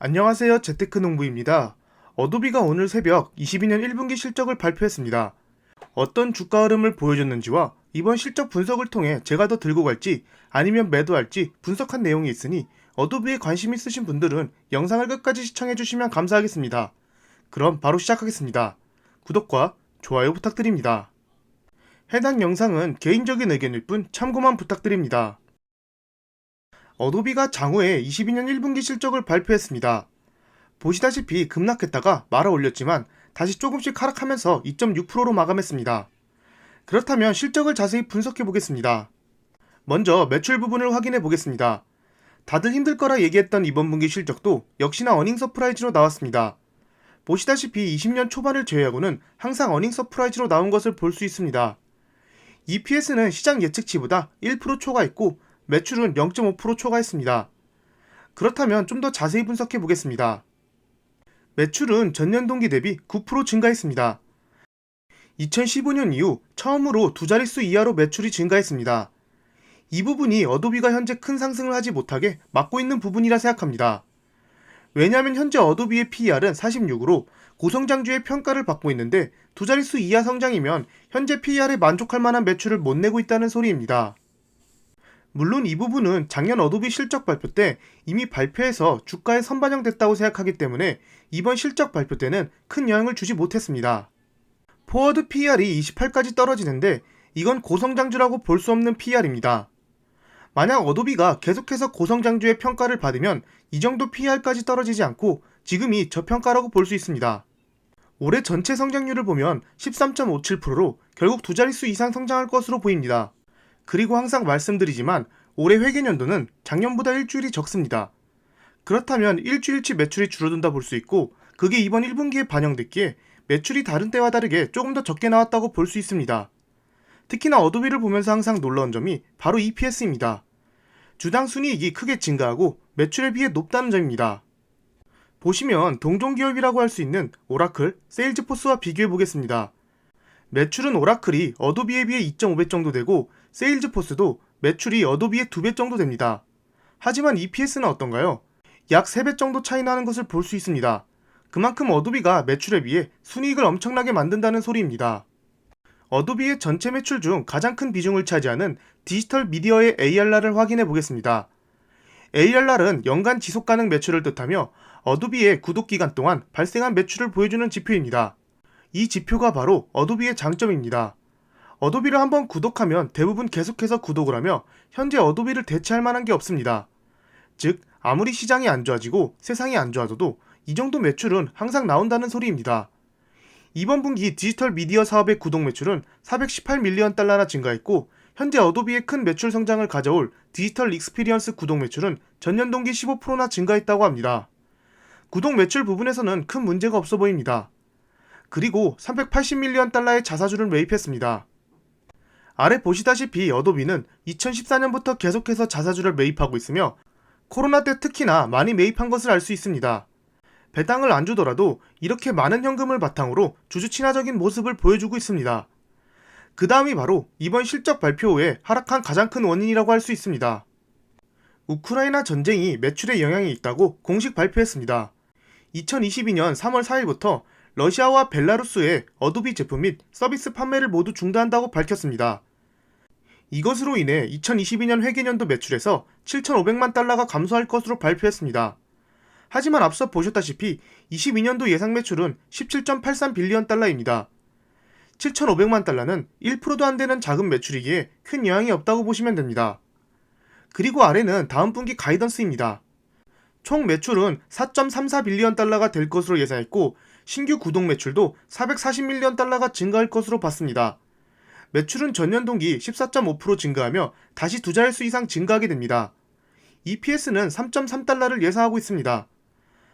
안녕하세요. 재테크농부입니다. 어도비가 오늘 새벽 22년 1분기 실적을 발표했습니다. 어떤 주가 흐름을 보여줬는지와 이번 실적 분석을 통해 제가 더 들고 갈지 아니면 매도할지 분석한 내용이 있으니 어도비에 관심 있으신 분들은 영상을 끝까지 시청해주시면 감사하겠습니다. 그럼 바로 시작하겠습니다. 구독과 좋아요 부탁드립니다. 해당 영상은 개인적인 의견일 뿐 참고만 부탁드립니다. 어도비가 장후에 22년 1분기 실적을 발표했습니다. 보시다시피 급락했다가 말아 올렸지만 다시 조금씩 하락하면서 2.6%로 마감했습니다. 그렇다면 실적을 자세히 분석해 보겠습니다. 먼저 매출 부분을 확인해 보겠습니다. 다들 힘들 거라 얘기했던 이번 분기 실적도 역시나 어닝 서프라이즈로 나왔습니다. 보시다시피 20년 초반을 제외하고는 항상 어닝 서프라이즈로 나온 것을 볼 수 있습니다. EPS는 시장 예측치보다 1% 초과했고 매출은 0.5% 초과했습니다. 그렇다면 좀 더 자세히 분석해 보겠습니다. 매출은 전년 동기 대비 9% 증가했습니다. 2015년 이후 처음으로 두 자릿수 이하로 매출이 증가했습니다. 이 부분이 어도비가 현재 큰 상승을 하지 못하게 막고 있는 부분이라 생각합니다. 왜냐하면 현재 어도비의 PER은 46으로 고성장주의 평가를 받고 있는데 두 자릿수 이하 성장이면 현재 PER에 만족할 만한 매출을 못 내고 있다는 소리입니다. 물론 이 부분은 작년 어도비 실적 발표 때 이미 발표해서 주가에 선반영됐다고 생각하기 때문에 이번 실적 발표 때는 큰 영향을 주지 못했습니다. 포워드 PER이 28까지 떨어지는데 이건 고성장주라고 볼 수 없는 PER입니다. 만약 어도비가 계속해서 고성장주의 평가를 받으면 이 정도 PER까지 떨어지지 않고 지금이 저평가라고 볼 수 있습니다. 올해 전체 성장률을 보면 13.57%로 결국 두 자릿수 이상 성장할 것으로 보입니다. 그리고 항상 말씀드리지만 올해 회계연도는 작년보다 일주일이 적습니다. 그렇다면 일주일치 매출이 줄어든다 볼 수 있고 그게 이번 1분기에 반영됐기에 매출이 다른 때와 다르게 조금 더 적게 나왔다고 볼 수 있습니다. 특히나 어도비를 보면서 항상 놀라운 점이 바로 EPS입니다. 주당 순이익이 크게 증가하고 매출에 비해 높다는 점입니다. 보시면 동종기업이라고 할 수 있는 오라클, 세일즈포스와 비교해 보겠습니다. 매출은 오라클이 어도비에 비해 2.5배 정도 되고 세일즈포스도 매출이 어도비의 2배 정도 됩니다. 하지만 EPS는 어떤가요? 약 3배 정도 차이 나는 것을 볼 수 있습니다. 그만큼 어도비가 매출에 비해 순이익을 엄청나게 만든다는 소리입니다. 어도비의 전체 매출 중 가장 큰 비중을 차지하는 디지털 미디어의 ARR을 확인해 보겠습니다. ARR은 연간 지속 가능 매출을 뜻하며 어도비의 구독 기간 동안 발생한 매출을 보여주는 지표입니다. 이 지표가 바로 어도비의 장점입니다. 어도비를 한번 구독하면 대부분 계속해서 구독을 하며 현재 어도비를 대체할 만한 게 없습니다. 즉 아무리 시장이 안 좋아지고 세상이 안 좋아져도 이 정도 매출은 항상 나온다는 소리입니다. 이번 분기 디지털 미디어 사업의 구독 매출은 418밀리언 달러나 증가했고 현재 어도비의 큰 매출 성장을 가져올 디지털 익스피리언스 구독 매출은 전년 동기 15%나 증가했다고 합니다. 구독 매출 부분에서는 큰 문제가 없어 보입니다. 그리고 380밀리언 달러의 자사주를 매입했습니다. 아래 보시다시피 어도비는 2014년부터 계속해서 자사주를 매입하고 있으며 코로나 때 특히나 많이 매입한 것을 알 수 있습니다. 배당을 안 주더라도 이렇게 많은 현금을 바탕으로 주주 친화적인 모습을 보여주고 있습니다. 그 다음이 바로 이번 실적 발표 후에 하락한 가장 큰 원인이라고 할 수 있습니다. 우크라이나 전쟁이 매출에 영향이 있다고 공식 발표했습니다. 2022년 3월 4일부터 러시아와 벨라루스의 어도비 제품 및 서비스 판매를 모두 중단한다고 밝혔습니다. 이것으로 인해 2022년 회계연도 매출에서 7,500만 달러가 감소할 것으로 발표했습니다. 하지만 앞서 보셨다시피 22년도 예상 매출은 17.83빌리언 달러입니다. 7,500만 달러는 1%도 안 되는 작은 매출이기에 큰 영향이 없다고 보시면 됩니다. 그리고 아래는 다음 분기 가이던스입니다. 총 매출은 4.34빌리언 달러가 될 것으로 예상했고 신규 구독 매출도 440밀리언 달러가 증가할 것으로 봤습니다. 매출은 전년 동기 14.5% 증가하며 다시 두 자릿수 이상 증가하게 됩니다. EPS는 3.3달러를 예상하고 있습니다.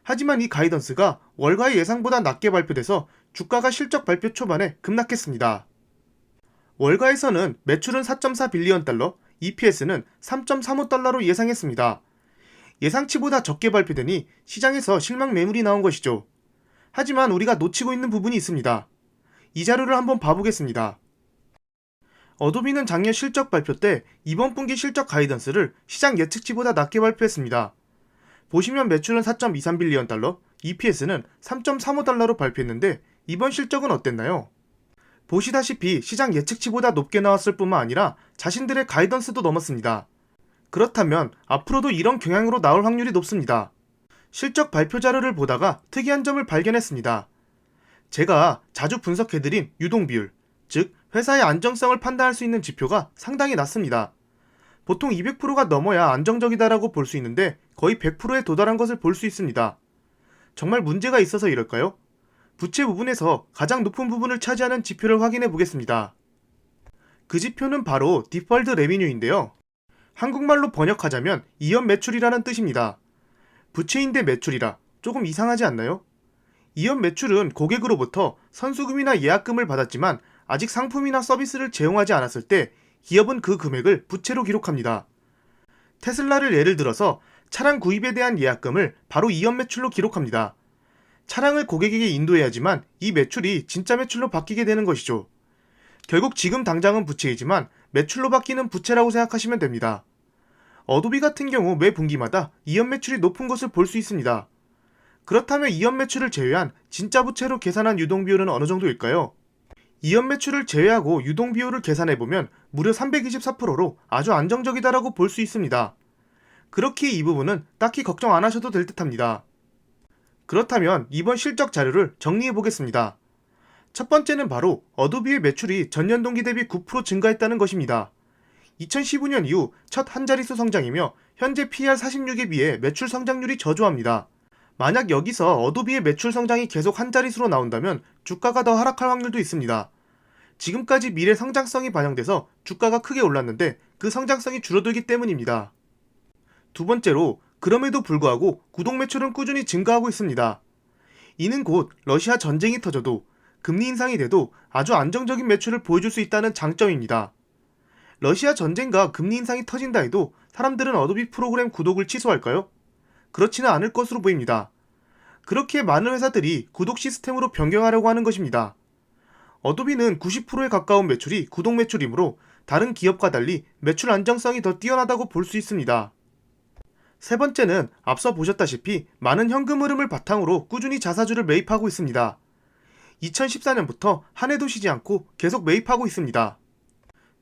하지만 이 가이던스가 월가의 예상보다 낮게 발표돼서 주가가 실적 발표 초반에 급락했습니다. 월가에서는 매출은 4.4빌리언 달러, EPS는 3.35달러로 예상했습니다. 예상치보다 적게 발표되니 시장에서 실망 매물이 나온 것이죠. 하지만 우리가 놓치고 있는 부분이 있습니다. 이 자료를 한번 봐보겠습니다. 어도비는 작년 실적 발표 때 이번 분기 실적 가이던스를 시장 예측치보다 낮게 발표했습니다. 보시면 매출은 4.23빌리언 달러, EPS는 3.35달러로 발표했는데 이번 실적은 어땠나요? 보시다시피 시장 예측치보다 높게 나왔을 뿐만 아니라 자신들의 가이던스도 넘었습니다. 그렇다면 앞으로도 이런 경향으로 나올 확률이 높습니다. 실적 발표 자료를 보다가 특이한 점을 발견했습니다. 제가 자주 분석해드린 유동비율, 즉 회사의 안정성을 판단할 수 있는 지표가 상당히 낮습니다. 보통 200%가 넘어야 안정적이다라고 볼 수 있는데 거의 100%에 도달한 것을 볼 수 있습니다. 정말 문제가 있어서 이럴까요? 부채 부분에서 가장 높은 부분을 차지하는 지표를 확인해 보겠습니다. 그 지표는 바로 디펄드 레비뉴인데요. 한국말로 번역하자면 이연 매출이라는 뜻입니다. 부채인데 매출이라 조금 이상하지 않나요? 이연 매출은 고객으로부터 선수금이나 예약금을 받았지만 아직 상품이나 서비스를 제공하지 않았을 때 기업은 그 금액을 부채로 기록합니다. 테슬라를 예를 들어서 차량 구입에 대한 예약금을 바로 이연 매출로 기록합니다. 차량을 고객에게 인도해야지만 이 매출이 진짜 매출로 바뀌게 되는 것이죠. 결국 지금 당장은 부채이지만 매출로 바뀌는 부채라고 생각하시면 됩니다. 어도비 같은 경우 매 분기마다 이연 매출이 높은 것을 볼 수 있습니다. 그렇다면 이연 매출을 제외한 진짜 부채로 계산한 유동비율은 어느 정도일까요? 이연 매출을 제외하고 유동비율을 계산해보면 무려 324%로 아주 안정적이다라고 볼 수 있습니다. 그렇기에 이 부분은 딱히 걱정 안 하셔도 될 듯합니다. 그렇다면 이번 실적 자료를 정리해 보겠습니다. 첫 번째는 바로 어도비의 매출이 전년 동기 대비 9% 증가했다는 것입니다. 2015년 이후 첫 한자릿수 성장이며 현재 PER 46에 비해 매출 성장률이 저조합니다. 만약 여기서 어도비의 매출 성장이 계속 한자릿수로 나온다면 주가가 더 하락할 확률도 있습니다. 지금까지 미래 성장성이 반영돼서 주가가 크게 올랐는데 그 성장성이 줄어들기 때문입니다. 두 번째로 그럼에도 불구하고 구독 매출은 꾸준히 증가하고 있습니다. 이는 곧 러시아 전쟁이 터져도 금리 인상이 돼도 아주 안정적인 매출을 보여줄 수 있다는 장점입니다. 러시아 전쟁과 금리 인상이 터진다 해도 사람들은 어도비 프로그램 구독을 취소할까요? 그렇지는 않을 것으로 보입니다. 그렇기에 많은 회사들이 구독 시스템으로 변경하려고 하는 것입니다. 어도비는 90%에 가까운 매출이 구독 매출이므로 다른 기업과 달리 매출 안정성이 더 뛰어나다고 볼 수 있습니다. 세 번째는 앞서 보셨다시피 많은 현금 흐름을 바탕으로 꾸준히 자사주를 매입하고 있습니다. 2014년부터 한 해도 쉬지 않고 계속 매입하고 있습니다.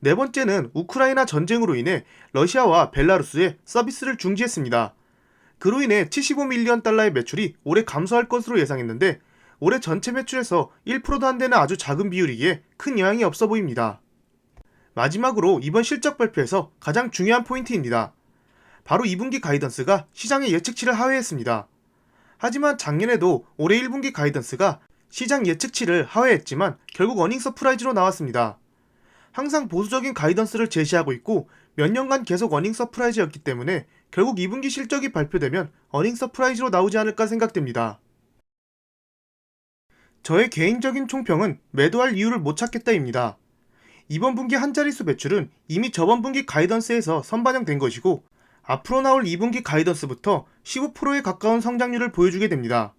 네 번째는 우크라이나 전쟁으로 인해 러시아와 벨라루스에 서비스를 중지했습니다. 그로 인해 75밀리언 달러의 매출이 올해 감소할 것으로 예상했는데 올해 전체 매출에서 1%도 안 되는 아주 작은 비율이기에 큰 영향이 없어 보입니다. 마지막으로 이번 실적 발표에서 가장 중요한 포인트입니다. 바로 2분기 가이던스가 시장의 예측치를 하회했습니다. 하지만 작년에도 올해 1분기 가이던스가 시장 예측치를 하회했지만 결국 어닝 서프라이즈로 나왔습니다. 항상 보수적인 가이던스를 제시하고 있고 몇 년간 계속 어닝 서프라이즈였기 때문에 결국 2분기 실적이 발표되면 어닝 서프라이즈로 나오지 않을까 생각됩니다. 저의 개인적인 총평은 매도할 이유를 못 찾겠다입니다. 이번 분기 한자릿수 매출은 이미 저번 분기 가이던스에서 선반영된 것이고 앞으로 나올 2분기 가이던스부터 15%에 가까운 성장률을 보여주게 됩니다.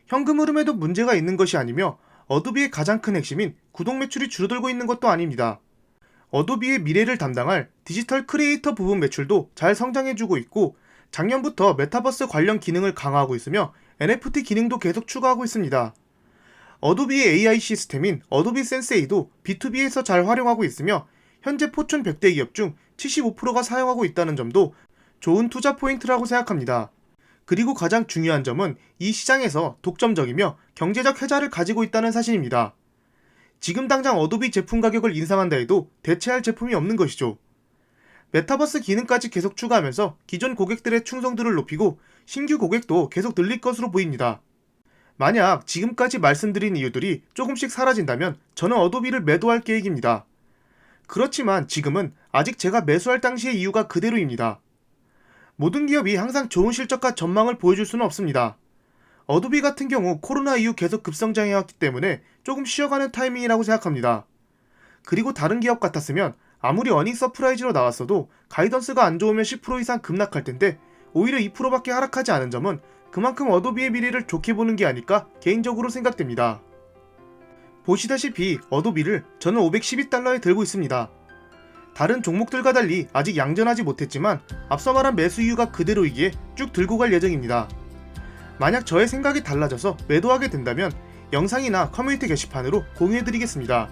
현금 흐름에도 문제가 있는 것이 아니며 어도비의 가장 큰 핵심인 구독 매출이 줄어들고 있는 것도 아닙니다. 어도비의 미래를 담당할 디지털 크리에이터 부분 매출도 잘 성장해주고 있고 작년부터 메타버스 관련 기능을 강화하고 있으며 NFT 기능도 계속 추가하고 있습니다. 어도비의 AI 시스템인 어도비 센세이도 B2B에서 잘 활용하고 있으며 현재 포춘 100대 기업 중 75%가 사용하고 있다는 점도 좋은 투자 포인트라고 생각합니다. 그리고 가장 중요한 점은 이 시장에서 독점적이며 경제적 혜자를 가지고 있다는 사실입니다. 지금 당장 어도비 제품 가격을 인상한다 해도 대체할 제품이 없는 것이죠. 메타버스 기능까지 계속 추가하면서 기존 고객들의 충성도를 높이고 신규 고객도 계속 늘릴 것으로 보입니다. 만약 지금까지 말씀드린 이유들이 조금씩 사라진다면 저는 어도비를 매도할 계획입니다. 그렇지만 지금은 아직 제가 매수할 당시의 이유가 그대로입니다. 모든 기업이 항상 좋은 실적과 전망을 보여줄 수는 없습니다. 어도비 같은 경우 코로나 이후 계속 급성장해왔기 때문에 조금 쉬어가는 타이밍이라고 생각합니다. 그리고 다른 기업 같았으면 아무리 어닝 서프라이즈로 나왔어도 가이던스가 안 좋으면 10% 이상 급락할 텐데 오히려 2%밖에 하락하지 않은 점은 그만큼 어도비의 미래를 좋게 보는 게 아닐까 개인적으로 생각됩니다. 보시다시피 어도비를 저는 $512에 들고 있습니다. 다른 종목들과 달리 아직 양전하지 못했지만 앞서 말한 매수 이유가 그대로이기에 쭉 들고 갈 예정입니다. 만약 저의 생각이 달라져서 매도하게 된다면 영상이나 커뮤니티 게시판으로 공유해드리겠습니다.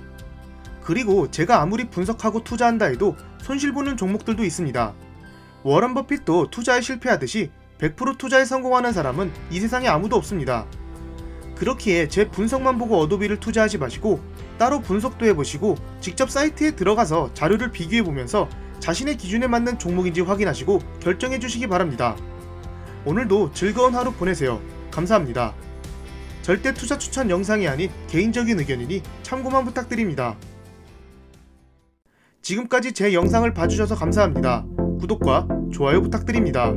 그리고 제가 아무리 분석하고 투자한다 해도 손실보는 종목들도 있습니다. 워런 버핏도 투자에 실패하듯이 100% 투자에 성공하는 사람은 이 세상에 아무도 없습니다. 그렇기에 제 분석만 보고 어도비를 투자하지 마시고 따로 분석도 해보시고 직접 사이트에 들어가서 자료를 비교해보면서 자신의 기준에 맞는 종목인지 확인하시고 결정해주시기 바랍니다. 오늘도 즐거운 하루 보내세요. 감사합니다. 절대 투자 추천 영상이 아닌 개인적인 의견이니 참고만 부탁드립니다. 지금까지 제 영상을 봐주셔서 감사합니다. 구독과 좋아요 부탁드립니다.